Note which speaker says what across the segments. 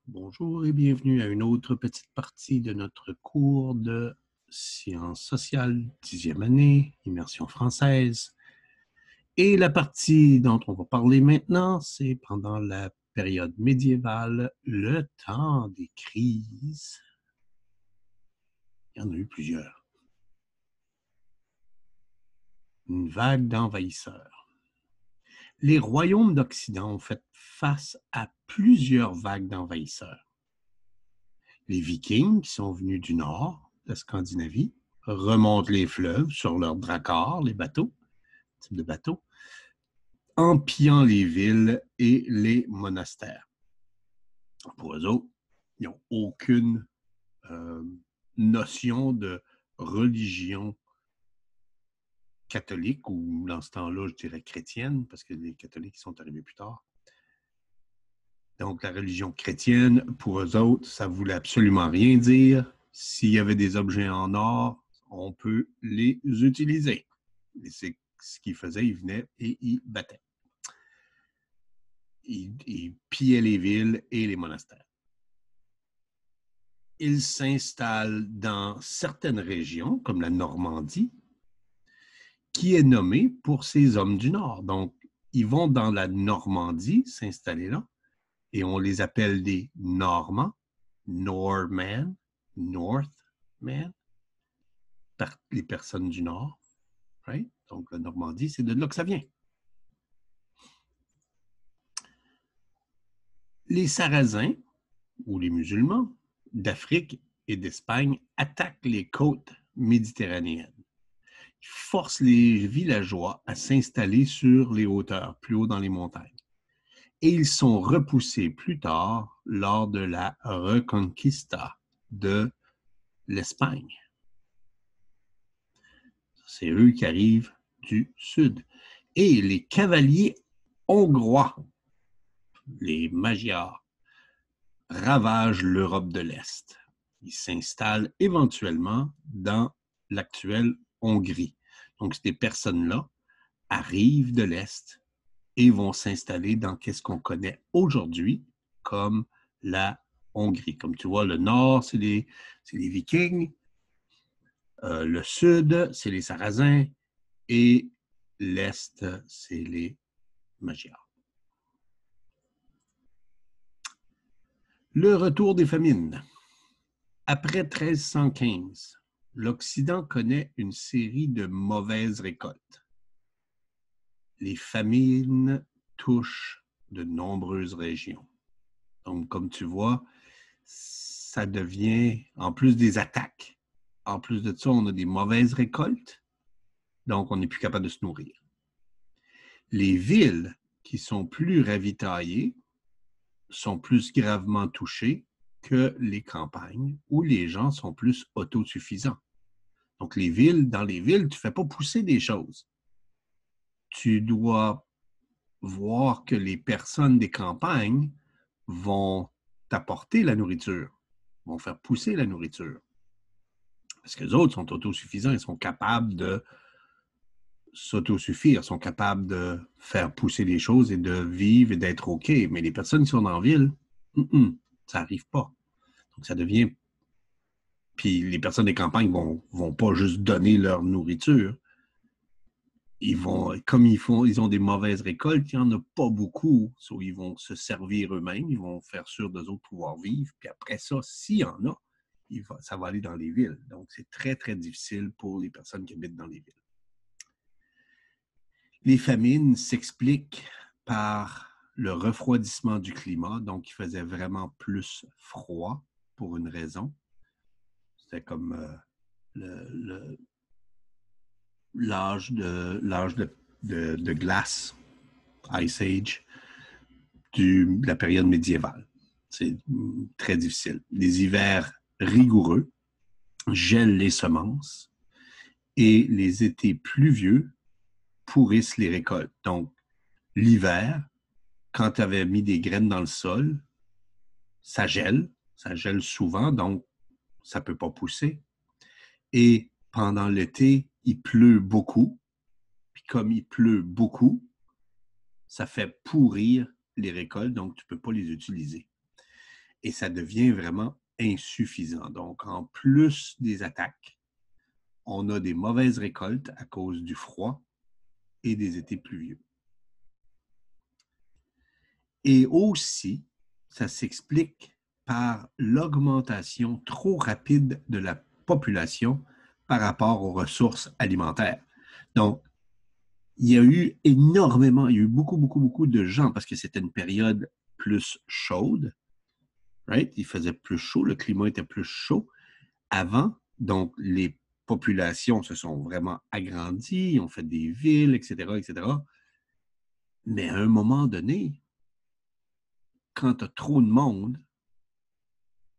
Speaker 1: Bonjour et bienvenue à une autre petite partie de notre cours de sciences sociales, 10e année, immersion française. Et la partie dont on va parler maintenant, c'est pendant la période médiévale, le temps des crises. Il y en a eu plusieurs. Une vague d'envahisseurs. Les royaumes d'Occident ont fait face à plusieurs vagues d'envahisseurs. Les Vikings, qui sont venus du nord, de la Scandinavie, remontent les fleuves sur leurs dracars, les bateaux, type de bateaux, en pillant les villes et les monastères. Pour eux autres, ils n'ont aucune notion de religion catholique, ou dans ce temps-là, je dirais chrétienne, parce que les catholiques sont arrivés plus tard. Donc, la religion chrétienne, pour eux autres, ça ne voulait absolument rien dire. S'il y avait des objets en or, on peut les utiliser. Et c'est ce qu'ils faisaient, ils venaient et ils battaient. Ils pillaient les villes et les monastères. Ils s'installent dans certaines régions, comme la Normandie, qui est nommée pour ces hommes du Nord. Donc, ils vont dans la Normandie s'installer là, et on les appelle des Normands, Norman, Northman, par les personnes du Nord. Right? Donc, la Normandie, c'est de là que ça vient. Les Sarrasins, ou les musulmans, d'Afrique et d'Espagne attaquent les côtes méditerranéennes. Ils forcent les villageois à s'installer sur les hauteurs, plus haut dans les montagnes. Et ils sont repoussés plus tard lors de la Reconquista de l'Espagne. C'est eux qui arrivent du sud. Et les cavaliers hongrois, les Magyars, ravagent l'Europe de l'Est. Ils s'installent éventuellement dans l'actuelle Hongrie. Donc, ces personnes-là arrivent de l'Est et vont s'installer dans ce qu'on connaît aujourd'hui comme la Hongrie. Comme tu vois, le nord, c'est les Vikings, le sud, c'est les Sarrasins, et l'Est, c'est les Magyars. Le retour des famines. Après 1315, l'Occident connaît une série de mauvaises récoltes. Les famines touchent de nombreuses régions. Donc, comme tu vois, ça devient, en plus des attaques, en plus de ça, on a des mauvaises récoltes, donc on n'est plus capable de se nourrir. Les villes qui sont plus ravitaillées sont plus gravement touchées que les campagnes où les gens sont plus autosuffisants. Donc, dans les villes, tu ne fais pas pousser des choses. Tu dois voir que les personnes des campagnes vont t'apporter la nourriture, vont faire pousser la nourriture. Parce que les autres sont autosuffisants, ils sont capables de s'autosuffire, sont capables de faire pousser les choses et de vivre et d'être OK. Mais les personnes qui sont en ville, ça n'arrive pas. Donc, ça devient... Puis les personnes des campagnes vont pas juste donner leur nourriture. Comme ils ont des mauvaises récoltes, il n'y en a pas beaucoup. So, ils vont se servir eux-mêmes, ils vont faire sûr d'eux autres pouvoir vivre. Puis après ça, s'il y en a, ça va aller dans les villes. Donc, c'est très, très difficile pour les personnes qui habitent dans les villes. Les famines s'expliquent par le refroidissement du climat. Donc, il faisait vraiment plus froid pour une raison. C'était comme l'âge de glace, Ice Age, de la période médiévale. C'est très difficile. Les hivers rigoureux gèlent les semences et les étés pluvieux pourrissent les récoltes. Donc, l'hiver, quand tu avais mis des graines dans le sol, ça gèle souvent, donc ça ne peut pas pousser. Et pendant l'été, il pleut beaucoup. Puis comme il pleut beaucoup, ça fait pourrir les récoltes, donc tu ne peux pas les utiliser. Et ça devient vraiment insuffisant. Donc, en plus des attaques, on a des mauvaises récoltes à cause du froid et des étés pluvieux. Et aussi, ça s'explique par l'augmentation trop rapide de la population par rapport aux ressources alimentaires. Donc, il y a eu énormément, il y a eu beaucoup de gens parce que c'était une période plus chaude, right? Il faisait plus chaud, le climat était plus chaud avant, donc les populations se sont vraiment agrandies, ont fait des villes, etc., etc. Mais à un moment donné, quand tu as trop de monde,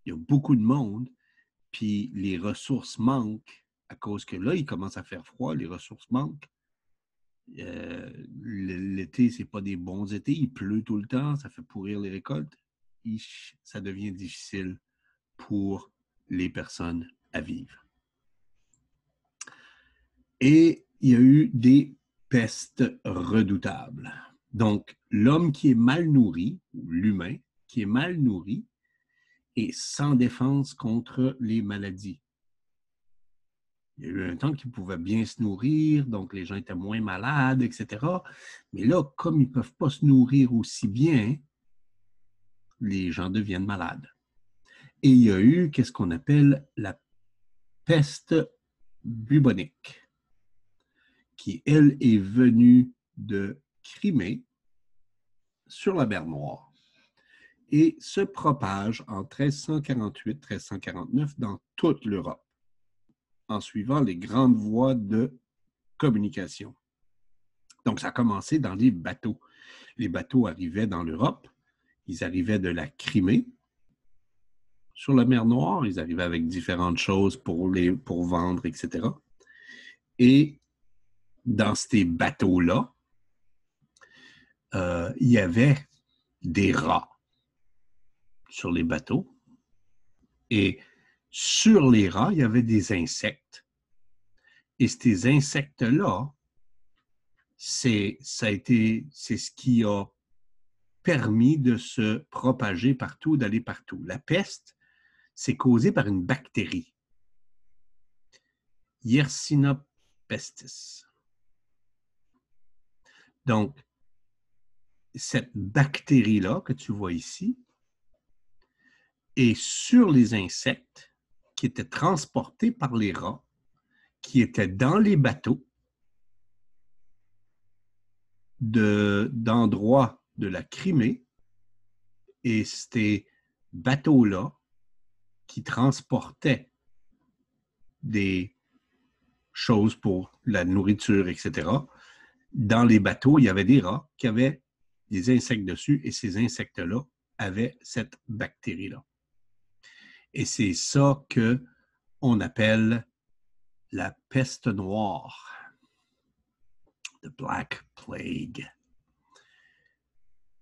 Speaker 1: il y a beaucoup de monde, puis les ressources manquent à cause que là, il commence à faire froid, les ressources manquent. L'été, ce n'est pas des bons étés, il pleut tout le temps, ça fait pourrir les récoltes. Ça devient difficile pour les personnes à vivre. Et il y a eu des pestes redoutables. Donc, l'homme qui est mal nourri, ou l'humain qui est mal nourri, est sans défense contre les maladies. Il y a eu un temps qu'ils pouvaient bien se nourrir, donc les gens étaient moins malades, etc. Mais là, comme ils ne peuvent pas se nourrir aussi bien, les gens deviennent malades. Et il y a eu qu'est-ce qu'on appelle la peste bubonique, qui, elle, est venue de Crimée sur la mer Noire et se propage en 1348-1349 dans toute l'Europe, en suivant les grandes voies de communication. Donc, ça a commencé dans les bateaux. Les bateaux arrivaient dans l'Europe, ils arrivaient de la Crimée, sur la mer Noire, ils arrivaient avec différentes choses pour vendre, etc. Et dans ces bateaux-là, il y avait des rats sur les bateaux. Et sur les rats, il y avait des insectes. Et ces insectes-là, c'est ce qui a permis de se propager partout, d'aller partout. La peste, c'est causé par une bactérie. Yersinia pestis. Donc, cette bactérie-là que tu vois ici est sur les insectes qui étaient transportés par les rats, qui étaient dans les bateaux d'endroits de la Crimée. Et ces bateaux-là qui transportaient des choses pour la nourriture, etc. Dans les bateaux, il y avait des rats qui avaient des insectes dessus et ces insectes-là avaient cette bactérie-là. Et c'est ça qu'on appelle la peste noire, the Black Plague.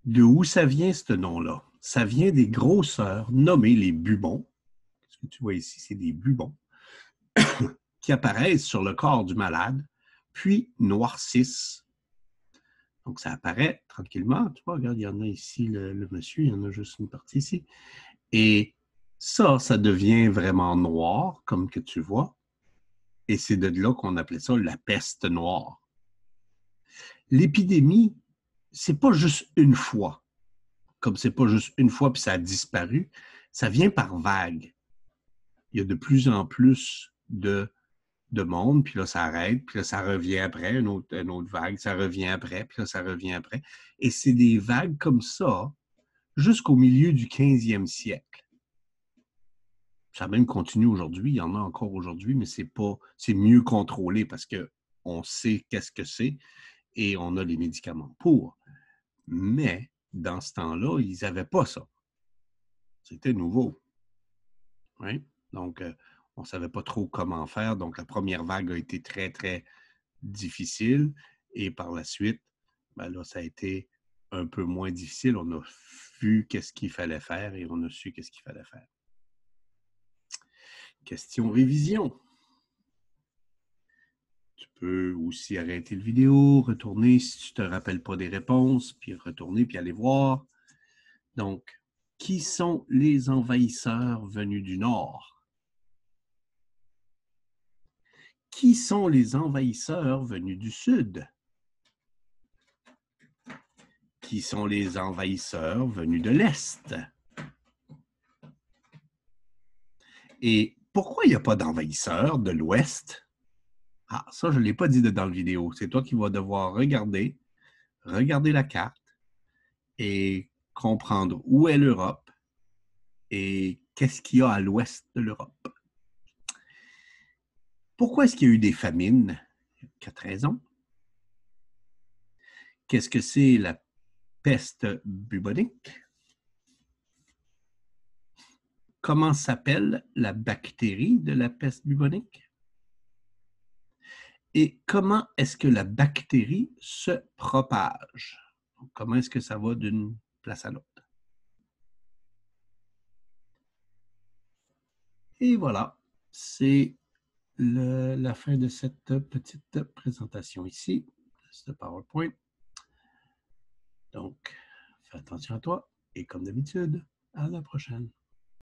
Speaker 1: De où ça vient, ce nom-là? Ça vient des grosseurs nommées les bubons. Ce que tu vois ici, c'est des bubons qui apparaissent sur le corps du malade, puis noircissent. Donc, ça apparaît tranquillement. Tu vois, regarde, il y en a ici, le monsieur, il y en a juste une partie ici. Et ça devient vraiment noir, comme que tu vois. Et c'est de là qu'on appelait ça la peste noire. L'épidémie, c'est pas juste une fois. Comme c'est pas juste une fois puis ça a disparu, ça vient par vagues. Il y a de plus en plus de monde, puis là, ça arrête, puis là, ça revient après, une autre vague, ça revient après, puis là, ça revient après. Et c'est des vagues comme ça jusqu'au milieu du 15e siècle. Ça même continue aujourd'hui, il y en a encore aujourd'hui, mais c'est mieux contrôlé parce qu'on sait qu'est-ce que c'est et on a les médicaments pour. Mais dans ce temps-là, ils n'avaient pas ça. C'était nouveau. Oui? Donc, on ne savait pas trop comment faire. Donc, la première vague a été très, très difficile. Et par la suite, ben là, ça a été un peu moins difficile. On a vu qu'est-ce qu'il fallait faire et on a su qu'est-ce qu'il fallait faire. Question révision. Tu peux aussi arrêter la vidéo, retourner si tu ne te rappelles pas des réponses, puis retourner, puis aller voir. Donc, Qui sont les envahisseurs venus du nord? Qui sont les envahisseurs venus du sud? Qui sont les envahisseurs venus de l'est? Et pourquoi il n'y a pas d'envahisseurs de l'ouest? Ah, ça, je ne l'ai pas dit dans la vidéo. C'est toi qui vas devoir regarder la carte et comprendre où est l'Europe et qu'est-ce qu'il y a à l'ouest de l'Europe. Pourquoi est-ce qu'il y a eu des famines? 4 raisons. Qu'est-ce que c'est la peste bubonique? Comment s'appelle la bactérie de la peste bubonique? Et comment est-ce que la bactérie se propage? Comment est-ce que ça va d'une place à l'autre? Et voilà, c'est la fin de cette petite présentation ici, ce PowerPoint. Donc, fais attention à toi et comme d'habitude, à la prochaine.